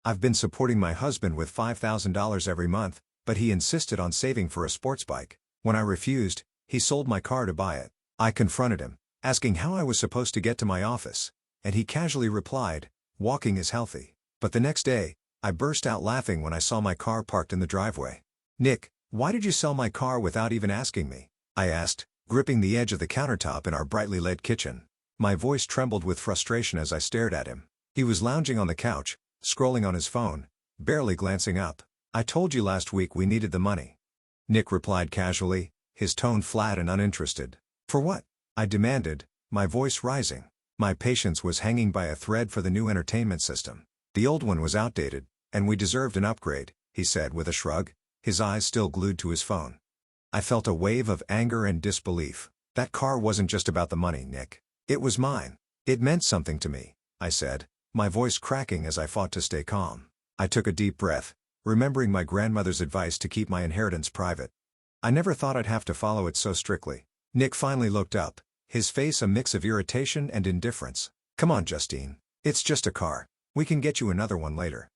I've been supporting my husband with $5,000 every month, but he insisted on saving for a sports bike. When I refused, he sold my car to buy it. I confronted him, asking how I was supposed to get to my office, and he casually replied, "Walking is healthy." But the next day, I burst out laughing when I saw my car parked in the driveway. "Nick, why did you sell my car without even asking me?" I asked, gripping the edge of the countertop in our brightly lit kitchen. My voice trembled with frustration as I stared at him. He was lounging on the couch, scrolling on his phone, barely glancing up. "I told you last week we needed the money," Nick replied casually, his tone flat and uninterested. "For what?" I demanded, my voice rising. My patience was hanging by a thread for the new entertainment system. "The old one was outdated, and we deserved an upgrade," he said with a shrug, his eyes still glued to his phone. I felt a wave of anger and disbelief. "That car wasn't just about the money, Nick. It was mine. It meant something to me," I said, my voice cracking as I fought to stay calm. I took a deep breath, remembering my grandmother's advice to keep my inheritance private. I never thought I'd have to follow it so strictly. Nick finally looked up, his face a mix of irritation and indifference. "Come on, Justine. It's just a car. We can get you another one later."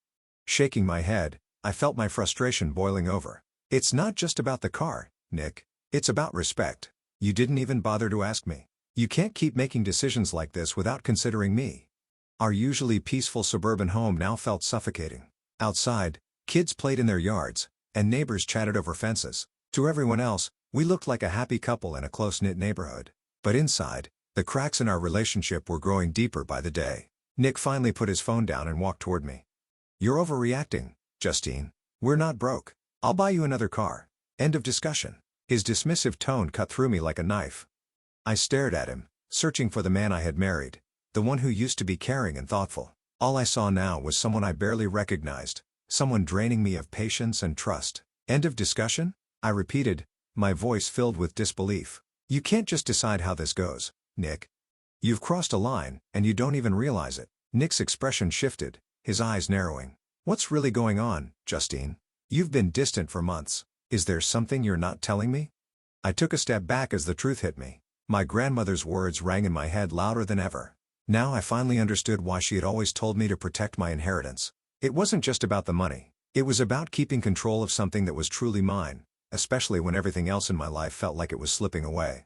Shaking my head, I felt my frustration boiling over. "It's not just about the car, Nick. It's about respect. You didn't even bother to ask me. You can't keep making decisions like this without considering me." Our usually peaceful suburban home now felt suffocating. Outside, kids played in their yards, and neighbors chatted over fences. To everyone else, we looked like a happy couple in a close-knit neighborhood. But inside, the cracks in our relationship were growing deeper by the day. Nick finally put his phone down and walked toward me. "You're overreacting, Justine. We're not broke. I'll buy you another car. End of discussion." His dismissive tone cut through me like a knife. I stared at him, searching for the man I had married, the one who used to be caring and thoughtful. All I saw now was someone I barely recognized, someone draining me of patience and trust. "End of discussion?" I repeated, my voice filled with disbelief. "You can't just decide how this goes, Nick. You've crossed a line, and you don't even realize it." Nick's expression shifted, his eyes narrowing. "What's really going on, Justine? You've been distant for months. Is there something you're not telling me?" I took a step back as the truth hit me. My grandmother's words rang in my head louder than ever. Now I finally understood why she had always told me to protect my inheritance. It wasn't just about the money. It was about keeping control of something that was truly mine, especially when everything else in my life felt like it was slipping away.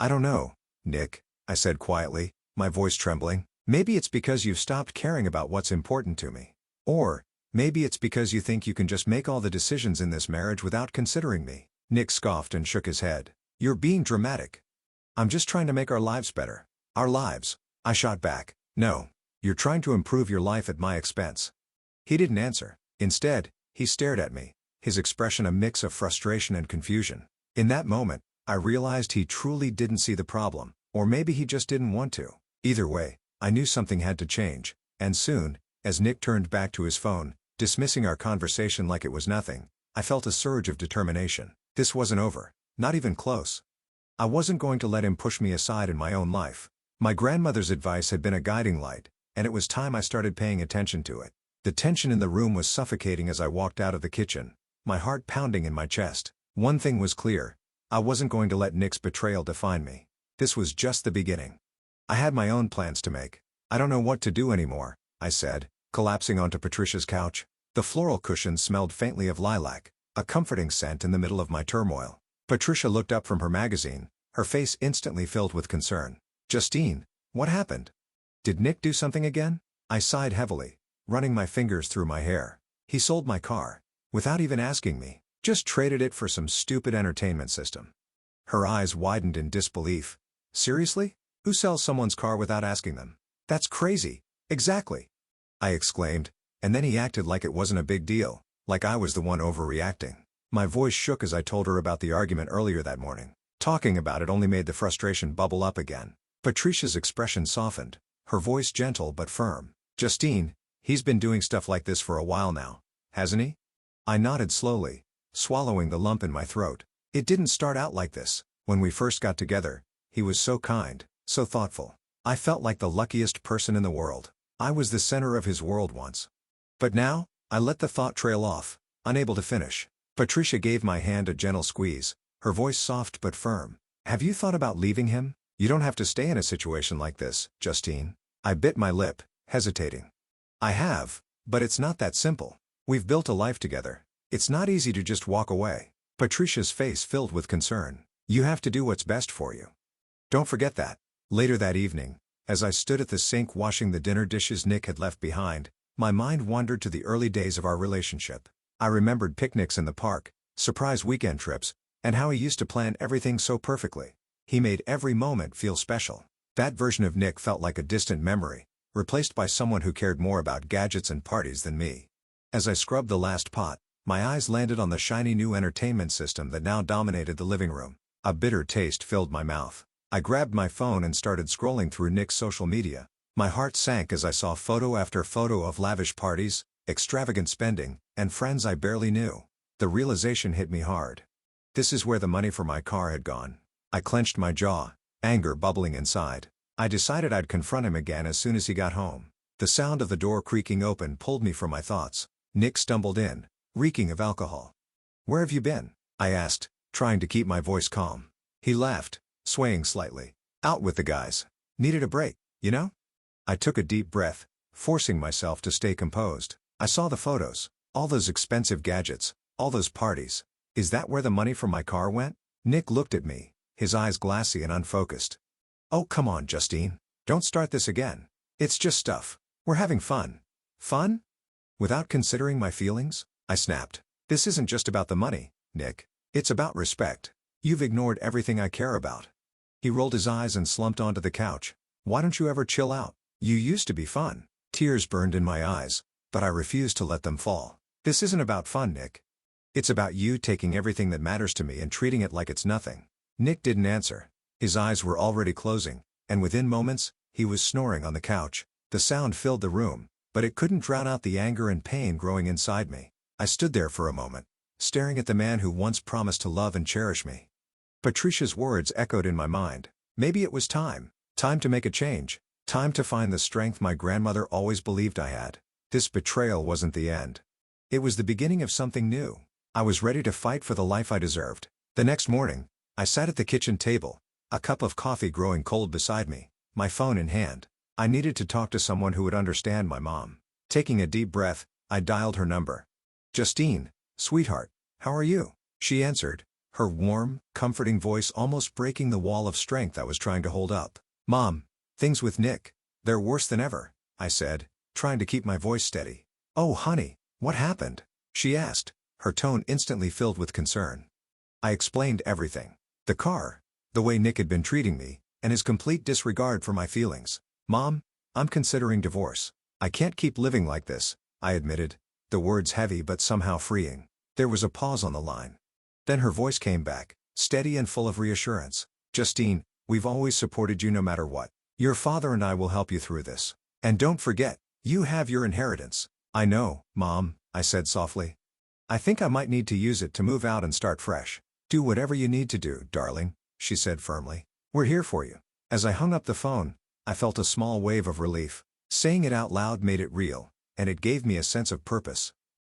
"I don't know, Nick," I said quietly, my voice trembling. "Maybe it's because you've stopped caring about what's important to me. Or, maybe it's because you think you can just make all the decisions in this marriage without considering me." Nick scoffed and shook his head. "You're being dramatic. I'm just trying to make our lives better." "Our lives?" I shot back. "No. You're trying to improve your life at my expense." He didn't answer. Instead, he stared at me, his expression a mix of frustration and confusion. In that moment, I realized he truly didn't see the problem, or maybe he just didn't want to. Either way, I knew something had to change, and soon, as Nick turned back to his phone, dismissing our conversation like it was nothing, I felt a surge of determination. This wasn't over, not even close. I wasn't going to let him push me aside in my own life. My grandmother's advice had been a guiding light, and it was time I started paying attention to it. The tension in the room was suffocating as I walked out of the kitchen, my heart pounding in my chest. One thing was clear: I wasn't going to let Nick's betrayal define me. This was just the beginning. I had my own plans to make. "I don't know what to do anymore," I said, collapsing onto Patricia's couch. The floral cushions smelled faintly of lilac, a comforting scent in the middle of my turmoil. Patricia looked up from her magazine, her face instantly filled with concern. "Justine, what happened? Did Nick do something again?" I sighed heavily, running my fingers through my hair. "He sold my car, without even asking me. Just traded it for some stupid entertainment system." Her eyes widened in disbelief. "Seriously? Who sells someone's car without asking them?" "That's crazy." "Exactly," I exclaimed, and then he acted like it wasn't a big deal, like I was the one overreacting. My voice shook as I told her about the argument earlier that morning. Talking about it only made the frustration bubble up again. Patricia's expression softened, her voice gentle but firm. "Justine, he's been doing stuff like this for a while now, hasn't he?" I nodded slowly, swallowing the lump in my throat. "It didn't start out like this. When we first got together, he was so kind, so thoughtful. I felt like the luckiest person in the world. I was the center of his world once. But now," I let the thought trail off, unable to finish. Patricia gave my hand a gentle squeeze, her voice soft but firm. "Have you thought about leaving him? You don't have to stay in a situation like this, Justine." I bit my lip, hesitating. "I have, But it's not that simple. We've built a life together. It's not easy to just walk away. Patricia's face filled with concern. You have to do what's best for you. Don't forget that. Later that evening, as I stood at the sink washing the dinner dishes Nick had left behind, my mind wandered to the early days of our relationship. I remembered picnics in the park, surprise weekend trips, and how he used to plan everything so perfectly. He made every moment feel special. That version of Nick felt like a distant memory, replaced by someone who cared more about gadgets and parties than me. As I scrubbed the last pot, my eyes landed on the shiny new entertainment system that now dominated the living room. A bitter taste filled my mouth. I grabbed my phone and started scrolling through Nick's social media. My heart sank as I saw photo after photo of lavish parties, extravagant spending, and friends I barely knew. The realization hit me hard. This is where the money for my car had gone. I clenched my jaw, anger bubbling inside. I decided I'd confront him again as soon as he got home. The sound of the door creaking open pulled me from my thoughts. Nick stumbled in, reeking of alcohol. "Where have you been?" I asked, trying to keep my voice calm. He laughed, swaying slightly. "Out with the guys. Needed a break, you know?" I took a deep breath, forcing myself to stay composed. I saw the photos, all those expensive gadgets, all those parties. "Is that where the money from my car went?" Nick looked at me, his eyes glassy and unfocused. "Oh, come on, Justine. Don't start this again. It's just stuff. We're having fun." "Fun?" Without considering my feelings, I snapped. "This isn't just about the money, Nick. It's about respect. You've ignored everything I care about." He rolled his eyes and slumped onto the couch. "Why don't you ever chill out? You used to be fun." Tears burned in my eyes, but I refused to let them fall. "This isn't about fun, Nick. It's about you taking everything that matters to me and treating it like it's nothing." Nick didn't answer. His eyes were already closing, and within moments, he was snoring on the couch. The sound filled the room, but it couldn't drown out the anger and pain growing inside me. I stood there for a moment, staring at the man who once promised to love and cherish me. Patricia's words echoed in my mind. Maybe it was time. Time to make a change. Time to find the strength my grandmother always believed I had. This betrayal wasn't the end. It was the beginning of something new. I was ready to fight for the life I deserved. The next morning, I sat at the kitchen table, a cup of coffee growing cold beside me, my phone in hand. I needed to talk to someone who would understand my mom. Taking a deep breath, I dialed her number. "Justine, sweetheart, how are you?" She answered, her warm, comforting voice almost breaking the wall of strength I was trying to hold up. "Mom, things with Nick, they're worse than ever," I said, trying to keep my voice steady. "Oh honey, what happened?" she asked, her tone instantly filled with concern. I explained everything. The car, the way Nick had been treating me, and his complete disregard for my feelings. "Mom, I'm considering divorce. I can't keep living like this," I admitted, the words heavy but somehow freeing. There was a pause on the line. Then her voice came back, steady and full of reassurance. "Justine, we've always supported you no matter what. Your father and I will help you through this. And don't forget, you have your inheritance." "I know, Mom," I said softly. "I think I might need to use it to move out and start fresh." "Do whatever you need to do, darling," she said firmly. "We're here for you." As I hung up the phone, I felt a small wave of relief. Saying it out loud made it real, and it gave me a sense of purpose.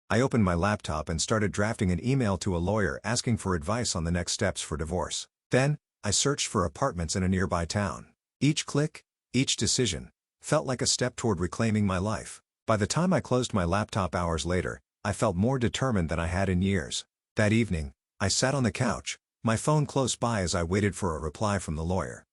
I opened my laptop and started drafting an email to a lawyer asking for advice on the next steps for divorce. Then, I searched for apartments in a nearby town. Each click, each decision, felt like a step toward reclaiming my life. By the time I closed my laptop hours later, I felt more determined than I had in years. That evening, I sat on the couch, my phone close by as I waited for a reply from the lawyer.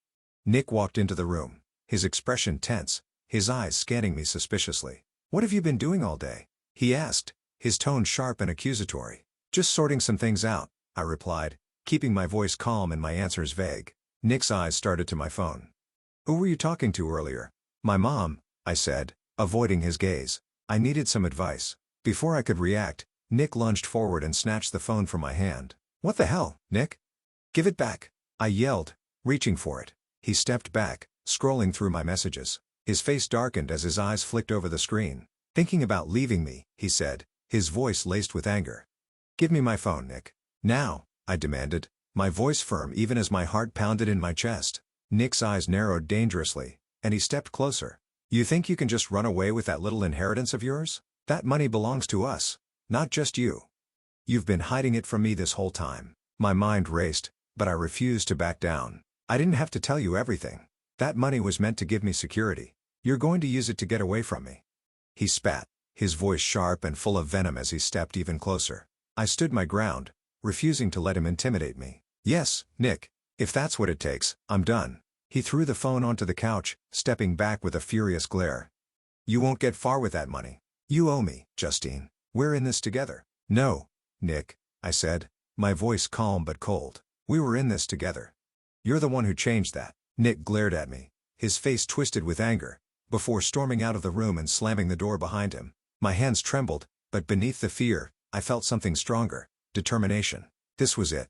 Nick walked into the room, his expression tense, his eyes scanning me suspiciously. "What have you been doing all day?" he asked, his tone sharp and accusatory. "Just sorting some things out," I replied, keeping my voice calm and my answers vague. Nick's eyes started to my phone. "Who were you talking to earlier?" "My mom," I said, avoiding his gaze. I needed some advice. Before I could react, Nick lunged forward and snatched the phone from my hand. "What the hell, Nick? Give it back!" I yelled, reaching for it. He stepped back, scrolling through my messages. His face darkened as his eyes flicked over the screen. "Thinking about leaving me," he said, his voice laced with anger. "Give me my phone, Nick. Now," I demanded, my voice firm even as my heart pounded in my chest. Nick's eyes narrowed dangerously, and he stepped closer. "You think you can just run away with that little inheritance of yours? That money belongs to us, not just you. You've been hiding it from me this whole time." My mind raced, but I refused to back down. "I didn't have to tell you everything. That money was meant to give me security. You're going to use it to get away from me." He spat, his voice sharp and full of venom as he stepped even closer. I stood my ground, refusing to let him intimidate me. "Yes, Nick. If that's what it takes, I'm done." He threw the phone onto the couch, stepping back with a furious glare. "You won't get far with that money. You owe me, Justine. We're in this together." "No, Nick," I said, my voice calm but cold. "We were in this together. You're the one who changed that." Nick glared at me, his face twisted with anger, before storming out of the room and slamming the door behind him. My hands trembled, but beneath the fear, I felt something stronger: determination. This was it.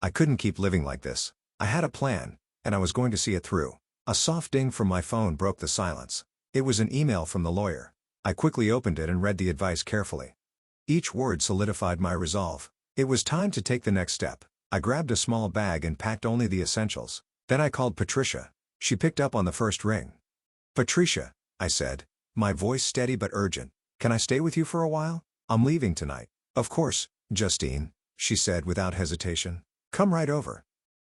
I couldn't keep living like this. I had a plan, and I was going to see it through. A soft ding from my phone broke the silence. It was an email from the lawyer. I quickly opened it and read the advice carefully. Each word solidified my resolve. It was time to take the next step. I grabbed a small bag and packed only the essentials. Then I called Patricia. She picked up on the first ring. "Patricia," I said, my voice steady but urgent, "can I stay with you for a while? I'm leaving tonight." "Of course, Justine," she said without hesitation. "Come right over.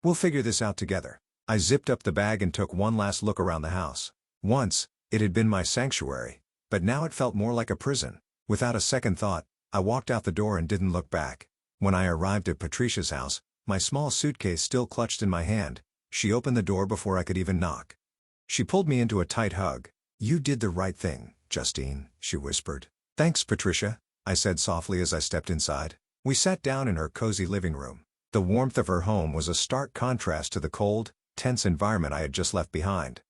We'll figure this out together." I zipped up the bag and took one last look around the house. Once, it had been my sanctuary, but now it felt more like a prison. Without a second thought, I walked out the door and didn't look back. When I arrived at Patricia's house, my small suitcase still clutched in my hand, she opened the door before I could even knock. She pulled me into a tight hug. "You did the right thing, Justine," she whispered. "Thanks, Patricia," I said softly as I stepped inside. We sat down in her cozy living room. The warmth of her home was a stark contrast to the cold, tense environment I had just left behind.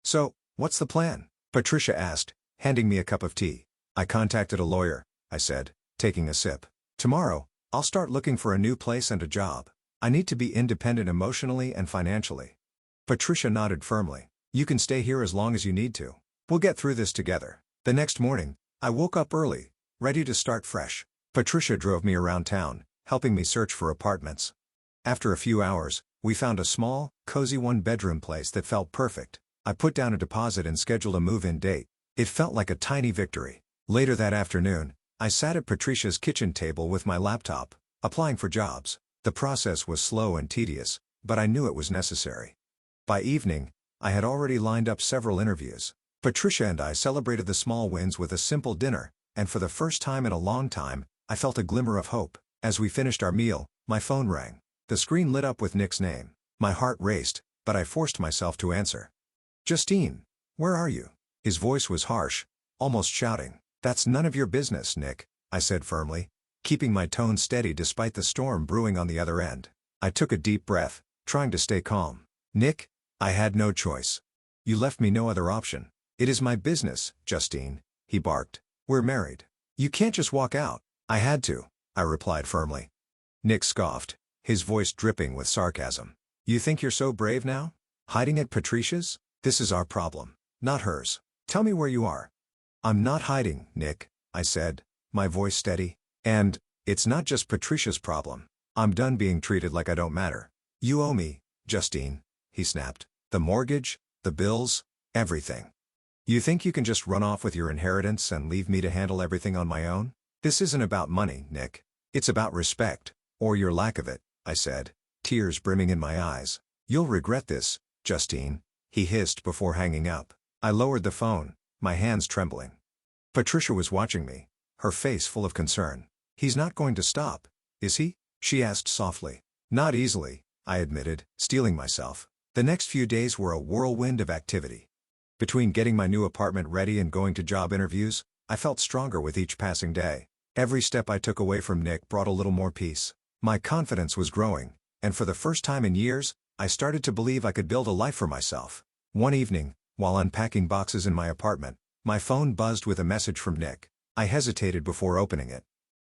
"So, what's the plan?" Patricia asked, handing me a cup of tea. "I contacted a lawyer," I said, taking a sip. "Tomorrow, I'll start looking for a new place and a job. I need to be independent emotionally and financially." Patricia nodded firmly. "You can stay here as long as you need to. We'll get through this together." The next morning, I woke up early, ready to start fresh. Patricia drove me around town, helping me search for apartments. After a few hours, we found a small, cozy one-bedroom place that felt perfect. I put down a deposit and scheduled a move-in date. It felt like a tiny victory. Later that afternoon, I sat at Patricia's kitchen table with my laptop, applying for jobs. The process was slow and tedious, but I knew it was necessary. By evening, I had already lined up several interviews. Patricia and I celebrated the small wins with a simple dinner, and for the first time in a long time, I felt a glimmer of hope. As we finished our meal, my phone rang. The screen lit up with Nick's name. My heart raced, but I forced myself to answer. "Justine, where are you?" His voice was harsh, almost shouting. "That's none of your business, Nick," I said firmly, keeping my tone steady despite the storm brewing on the other end. I took a deep breath, trying to stay calm. "Nick, I had no choice. You left me no other option." "It is my business, Justine," he barked. "We're married. You can't just walk out." "I had to," I replied firmly. Nick scoffed, his voice dripping with sarcasm. "You think you're so brave now? Hiding at Patricia's? This is our problem, not hers. Tell me where you are." "I'm not hiding, Nick," I said, my voice steady. "And, it's not just Patricia's problem. I'm done being treated like I don't matter." "You owe me, Justine," he snapped. "The mortgage, the bills, everything. You think you can just run off with your inheritance and leave me to handle everything on my own? This isn't about money, Nick. It's about respect, or your lack of it," I said, tears brimming in my eyes. "You'll regret this, Justine," he hissed before hanging up. I lowered the phone, my hands trembling. Patricia was watching me, her face full of concern. "He's not going to stop, is he?" she asked softly. "Not easily," I admitted, steeling myself. The next few days were a whirlwind of activity. Between getting my new apartment ready and going to job interviews, I felt stronger with each passing day. Every step I took away from Nick brought a little more peace. My confidence was growing, and for the first time in years, I started to believe I could build a life for myself. One evening, while unpacking boxes in my apartment, my phone buzzed with a message from Nick. I hesitated before opening it.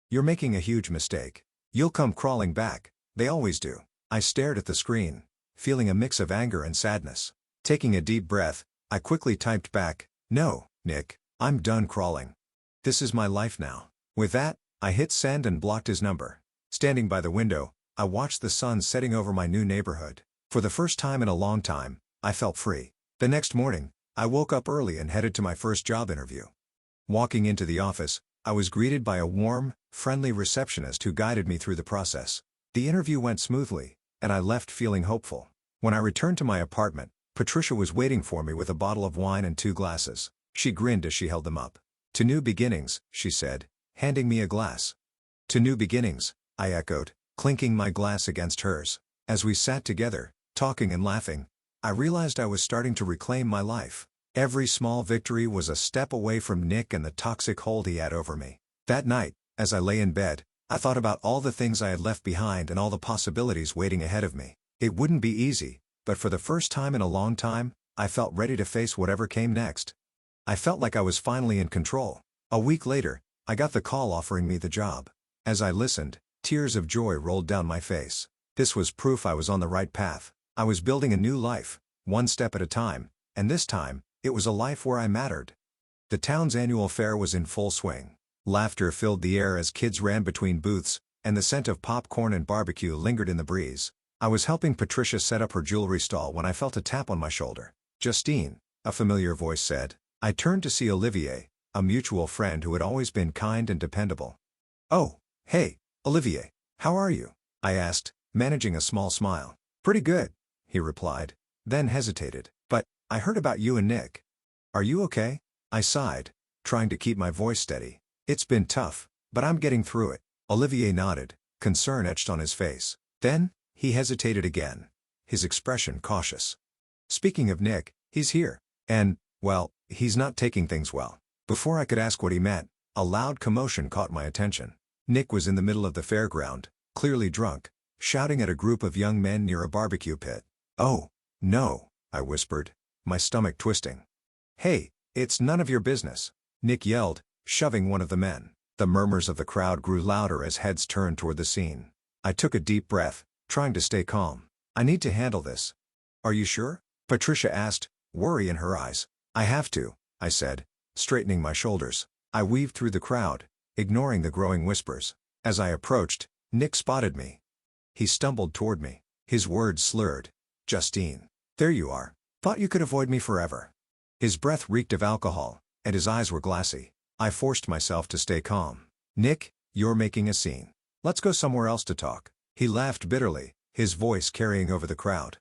"You're making a huge mistake. You'll come crawling back, they always do." I stared at the screen, feeling a mix of anger and sadness. Taking a deep breath, I quickly typed back, "No, Nick, I'm done crawling. This is my life now." With that, I hit send and blocked his number. Standing by the window, I watched the sun setting over my new neighborhood. For the first time in a long time, I felt free. The next morning, I woke up early and headed to my first job interview. Walking into the office, I was greeted by a warm, friendly receptionist who guided me through the process. The interview went smoothly, and I left feeling hopeful. When I returned to my apartment, Patricia was waiting for me with a bottle of wine and 2 glasses. She grinned as she held them up. To new beginnings, she said, handing me a glass. To new beginnings, I echoed, clinking my glass against hers. As we sat together, talking and laughing, I realized I was starting to reclaim my life. Every small victory was a step away from Nick and the toxic hold he had over me. That night, as I lay in bed, I thought about all the things I had left behind and all the possibilities waiting ahead of me. It wouldn't be easy, but for the first time in a long time, I felt ready to face whatever came next. I felt like I was finally in control. A week later, I got the call offering me the job. As I listened, tears of joy rolled down my face. This was proof I was on the right path. I was building a new life, one step at a time, and this time, it was a life where I mattered. The town's annual fair was in full swing. Laughter filled the air as kids ran between booths, and the scent of popcorn and barbecue lingered in the breeze. I was helping Patricia set up her jewelry stall when I felt a tap on my shoulder. "Justine," a familiar voice said. I turned to see Olivier, a mutual friend who had always been kind and dependable. "Oh, hey, Olivier, how are you?" I asked, managing a small smile. "Pretty good," he replied, then hesitated. "But, I heard about you and Nick. Are you okay?" I sighed, trying to keep my voice steady. "It's been tough, but I'm getting through it." Olivier nodded, concern etched on his face. Then, he hesitated again, his expression cautious. "Speaking of Nick, he's here. And, well, he's not taking things well." Before I could ask what he meant, a loud commotion caught my attention. Nick was in the middle of the fairground, clearly drunk, shouting at a group of young men near a barbecue pit. "Oh, no," I whispered, my stomach twisting. "Hey, it's none of your business," Nick yelled, shoving one of the men. The murmurs of the crowd grew louder as heads turned toward the scene. I took a deep breath, trying to stay calm. "I need to handle this." "Are you sure?" Patricia asked, worry in her eyes. "I have to," I said, straightening my shoulders. I weaved through the crowd, ignoring the growing whispers. As I approached, Nick spotted me. He stumbled toward me, his words slurred. "Justine, there you are. Thought you could avoid me forever." His breath reeked of alcohol, and his eyes were glassy. I forced myself to stay calm. "Nick, you're making a scene. Let's go somewhere else to talk." He laughed bitterly, his voice carrying over the crowd.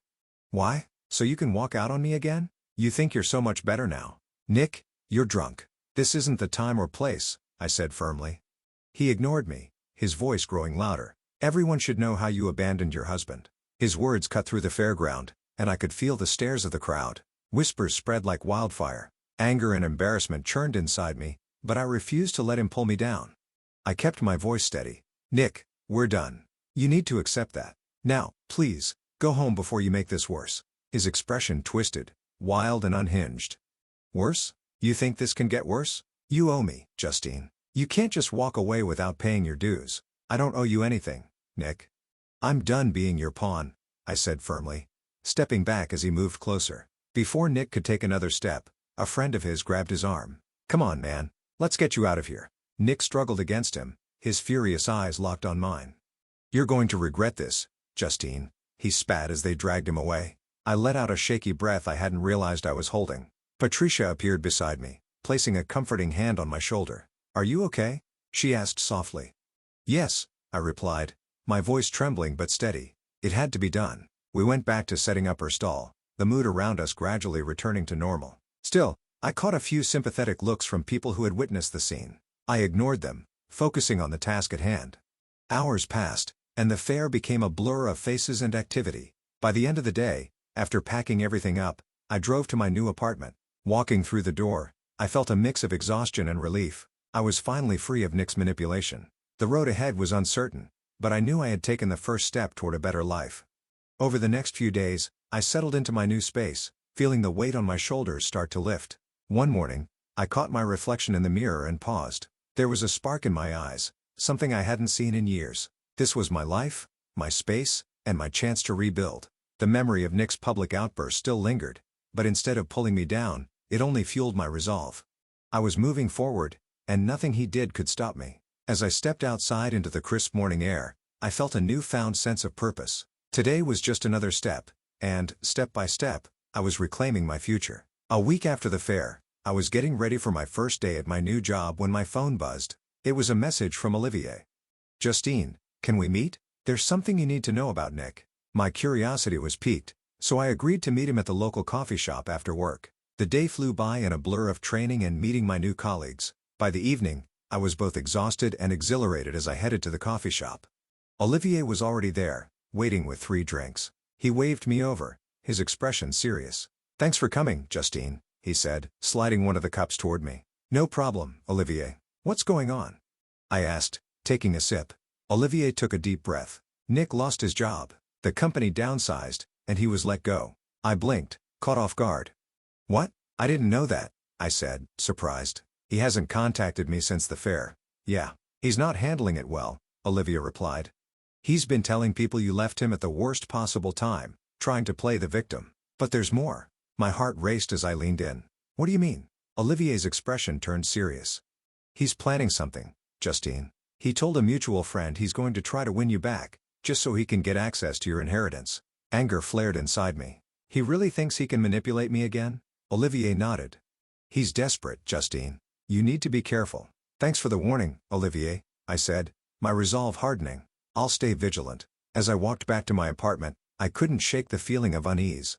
"Why? So you can walk out on me again? You think you're so much better now." "Nick, you're drunk. This isn't the time or place," I said firmly. He ignored me, his voice growing louder. "Everyone should know how you abandoned your husband." His words cut through the fairground, and I could feel the stares of the crowd. Whispers spread like wildfire. Anger and embarrassment churned inside me, but I refused to let him pull me down. I kept my voice steady. "Nick, we're done. You need to accept that. Now, please, go home before you make this worse." His expression twisted, wild and unhinged. "Worse? You think this can get worse? You owe me, Justine. You can't just walk away without paying your dues." "I don't owe you anything, Nick. I'm done being your pawn," I said firmly, stepping back as he moved closer. Before Nick could take another step, a friend of his grabbed his arm. "Come on, man. Let's get you out of here." Nick struggled against him, his furious eyes locked on mine. "You're going to regret this, Justine," he spat as they dragged him away. I let out a shaky breath I hadn't realized I was holding. Patricia appeared beside me, placing a comforting hand on my shoulder. "Are you okay?" she asked softly. "Yes," I replied, my voice trembling but steady. It had to be done. We went back to setting up her stall, the mood around us gradually returning to normal. Still, I caught a few sympathetic looks from people who had witnessed the scene. I ignored them, focusing on the task at hand. Hours passed, and the fair became a blur of faces and activity. By the end of the day, after packing everything up, I drove to my new apartment. Walking through the door, I felt a mix of exhaustion and relief. I was finally free of Nick's manipulation. The road ahead was uncertain, but I knew I had taken the first step toward a better life. Over the next few days, I settled into my new space, feeling the weight on my shoulders start to lift. One morning, I caught my reflection in the mirror and paused. There was a spark in my eyes, something I hadn't seen in years. This was my life, my space, and my chance to rebuild. The memory of Nick's public outburst still lingered, but instead of pulling me down, it only fueled my resolve. I was moving forward, and nothing he did could stop me. As I stepped outside into the crisp morning air, I felt a newfound sense of purpose. Today was just another step, and, step by step, I was reclaiming my future. A week after the fair, I was getting ready for my first day at my new job when my phone buzzed. It was a message from Olivier. "Justine, can we meet? There's something you need to know about Nick." My curiosity was piqued, so I agreed to meet him at the local coffee shop after work. The day flew by in a blur of training and meeting my new colleagues. By the evening, I was both exhausted and exhilarated as I headed to the coffee shop. Olivier was already there, waiting with 3 drinks. He waved me over, his expression serious. "Thanks for coming, Justine," he said, sliding one of the cups toward me. "No problem, Olivier. What's going on?" I asked, taking a sip. Olivier took a deep breath. "Nick lost his job. The company downsized, and he was let go." I blinked, caught off guard. "What? I didn't know that," I said, surprised. "He hasn't contacted me since the fair." "Yeah. He's not handling it well," Olivia replied. "He's been telling people you left him at the worst possible time, trying to play the victim. But there's more." My heart raced as I leaned in. "What do you mean?" Olivier's expression turned serious. "He's planning something, Justine. He told a mutual friend he's going to try to win you back, just so he can get access to your inheritance." Anger flared inside me. "He really thinks he can manipulate me again?" Olivier nodded. "He's desperate, Justine. You need to be careful." "Thanks for the warning, Olivier," I said, my resolve hardening. "I'll stay vigilant." As I walked back to my apartment, I couldn't shake the feeling of unease.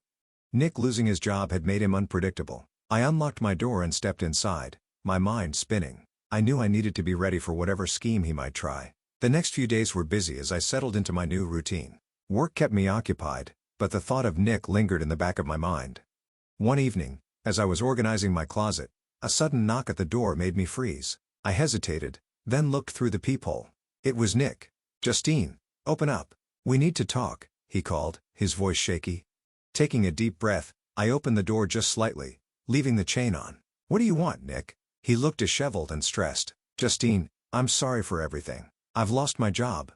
Nick losing his job had made him unpredictable. I unlocked my door and stepped inside, my mind spinning. I knew I needed to be ready for whatever scheme he might try. The next few days were busy as I settled into my new routine. Work kept me occupied, but the thought of Nick lingered in the back of my mind. One evening, as I was organizing my closet, a sudden knock at the door made me freeze. I hesitated, then looked through the peephole. It was Nick. "Justine, open up. We need to talk," he called, his voice shaky. Taking a deep breath, I opened the door just slightly, leaving the chain on. "What do you want, Nick?" He looked disheveled and stressed. "Justine, I'm sorry for everything. I've lost my job.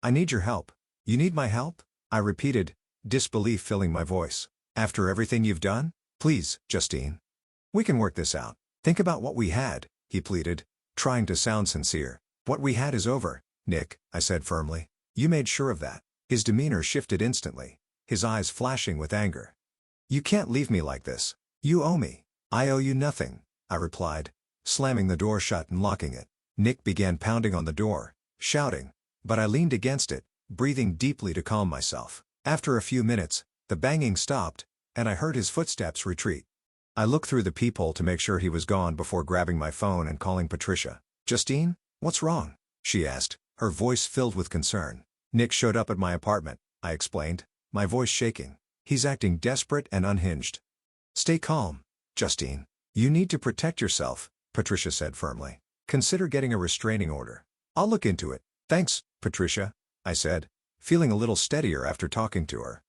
I need your help." "You need my help?" I repeated, disbelief filling my voice. "After everything you've done? Please, Justine. We can work this out. Think about what we had," he pleaded, trying to sound sincere. "What we had is over, Nick," I said firmly. "You made sure of that." His demeanor shifted instantly, his eyes flashing with anger. "You can't leave me like this. You owe me." "I owe you nothing," I replied, slamming the door shut and locking it. Nick began pounding on the door, shouting, but I leaned against it, breathing deeply to calm myself. After a few minutes, the banging stopped, and I heard his footsteps retreat. I looked through the peephole to make sure he was gone before grabbing my phone and calling Patricia. "Justine, what's wrong?" she asked, her voice filled with concern. "Nick showed up at my apartment," I explained, my voice shaking. "He's acting desperate and unhinged." "Stay calm, Justine. You need to protect yourself," Patricia said firmly. "Consider getting a restraining order." "I'll look into it." "Thanks, Patricia," I said, feeling a little steadier after talking to her.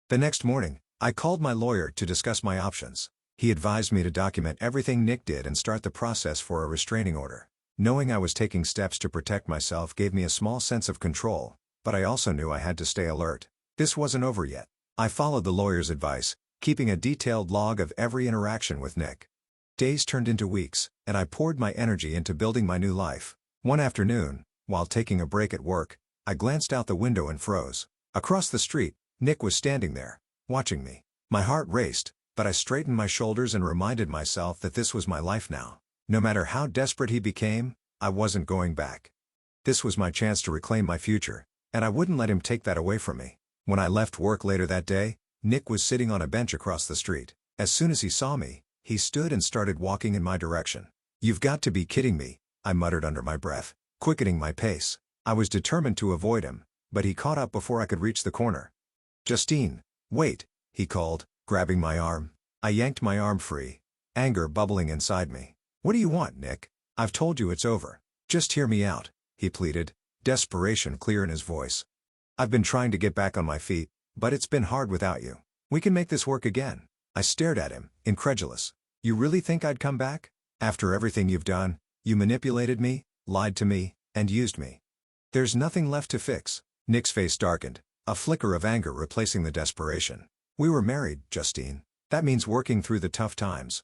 The next morning, I called my lawyer to discuss my options. He advised me to document everything Nick did and start the process for a restraining order. Knowing I was taking steps to protect myself gave me a small sense of control, but I also knew I had to stay alert. This wasn't over yet. I followed the lawyer's advice, keeping a detailed log of every interaction with Nick. Days turned into weeks, and I poured my energy into building my new life. One afternoon, while taking a break at work, I glanced out the window and froze. Across the street, Nick was standing there, watching me. My heart raced, but I straightened my shoulders and reminded myself that this was my life now. No matter how desperate he became, I wasn't going back. This was my chance to reclaim my future, and I wouldn't let him take that away from me. When I left work later that day, Nick was sitting on a bench across the street. As soon as he saw me, he stood and started walking in my direction. "You've got to be kidding me," I muttered under my breath, quickening my pace. I was determined to avoid him, but he caught up before I could reach the corner. "Justine, wait," he called, grabbing my arm. I yanked my arm free, anger bubbling inside me. "What do you want, Nick? I've told you it's over. Just hear me out," he pleaded, desperation clear in his voice. "I've been trying to get back on my feet, but it's been hard without you. We can make this work again." I stared at him, incredulous. "You really think I'd come back? After everything you've done, you manipulated me, lied to me, and used me. There's nothing left to fix." Nick's face darkened, a flicker of anger replacing the desperation. "We were married, Justine. That means working through the tough times.